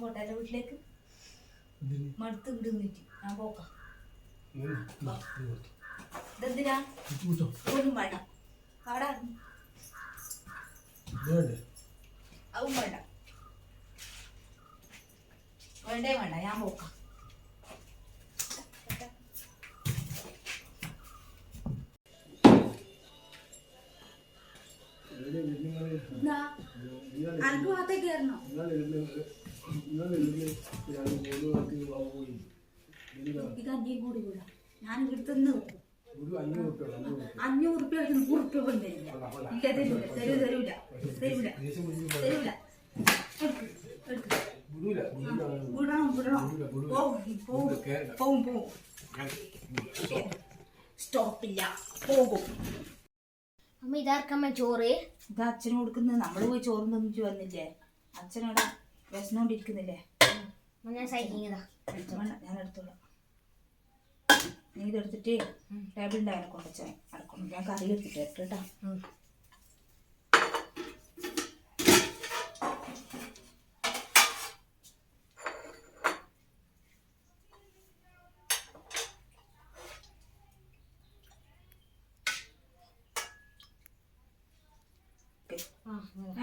പോട്ടെ എൻ്റെ വീട്ടിലേക്ക് മടുത്ത് വിടുന്നിട്ട് ഞാൻ പോക്കാം. ഇതെന്തിനാ ഒന്നും വേണ്ട അവിടെ അതും വേണ്ട വേണ്ടേ വേണ്ട ഞാൻ പോക്കാം. അനക്ക് ഭാഗത്തേക്ക് കയറണോ? ഇത് അന്യം കൂടി കൂടാ. ഞാൻ ഇവിടുത്തെ 500 റുപ്യ 100 റുപ്യ പോലും തരില്ല. ഇല്ല തരൂല തരൂല തരൂല തരൂല. വിടണം വിടണം പോവും പോവും സ്റ്റോപ്പില്ല പോകും. അമ്മ ഇതാർക്കമ്മ ചോറ്? ഇത് അച്ഛന് കൊടുക്കുന്നത്. നമ്മള് പോയി ചോറ് തന്നിട്ട് വന്നില്ലേ? അച്ഛനവിടെ വിശന്നോണ്ടിരിക്കുന്നില്ലേ? ഞാൻ സൈക്കിങ്ങതാ ഞാൻ എടുത്തോളാം. നീ ഇതെടുത്തിട്ട് ടേബിളിൻ്റെ അവനെ കൊണ്ടുവച്ചാൽ അടക്കണം. ഞാൻ കറി എടുത്തിട്ട് കേട്ടോ.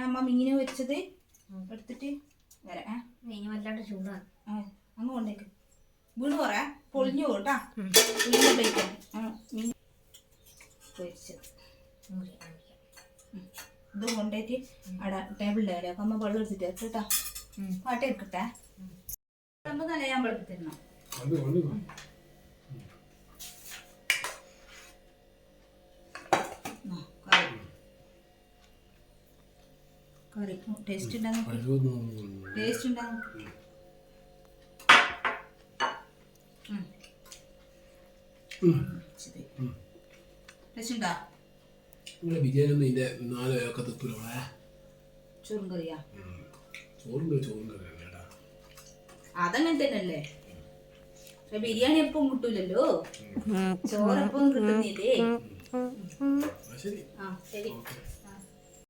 അമ്മ മീന് വെച്ചത് എടുത്തിട്ട് വരാം. മീൻ വല്ലാണ്ട് ചൂടാണ്. അങ്ങ് കൊണ്ടേക്ക്. വീണ് പറയാ പൊളിഞ്ഞു പോട്ടാ. പ്ലേറ്റ് മീൻ പൊരിച്ചത് ഇത് കൊണ്ടേറ്റ് അവിടെ ടേബിളിൻ്റെ അവിടെ അപ്പം അമ്മ വെള്ളം എടുത്തിട്ട് കേട്ടാ. പാട്ട എടുക്കട്ടെ. നല്ല ഞാൻ വെള്ളം തരണം. കറി ടേസ്റ്റ് ഉണ്ടാകും. ടേസ്റ്റ് ഉണ്ടാകും. ടേസ്റ്റ് ഉണ്ടാ? ബിരിയാണി ഒന്നും ഇതിന്റെ 4 പേരൊക്കെ തെത്തൂല. ചോറും കറിയാ? ചോറും കറി അതങ്ങനെ തന്നെയല്ലേ. പക്ഷെ ബിരിയാണി എപ്പം കിട്ടൂലല്ലോ. ചോറെപ്പം കിട്ടുന്നില്ലേ? ശരി. ആ ശരി.